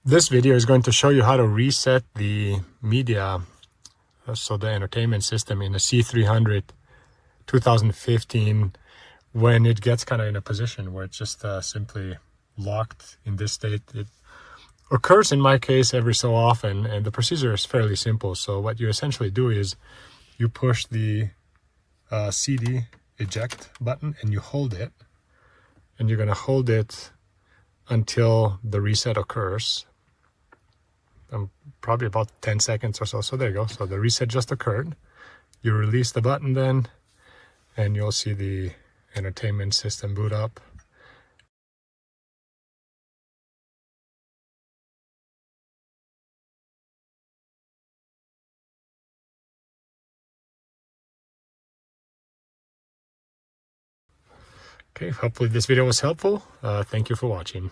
This video is going to show you how to reset the media, so the entertainment system in a C300 2015 when it gets kind of in a position where it's just simply locked in this state. It occurs in my case every so often, and the procedure is fairly simple. So what you essentially do is you push the CD eject button and you hold it, and you're going to hold it until the reset occurs. Probably about 10 seconds or so. So there you go. So the reset just occurred. You release the button then, and you'll see the entertainment system boot up. Okay, hopefully this video was helpful. Thank you for watching.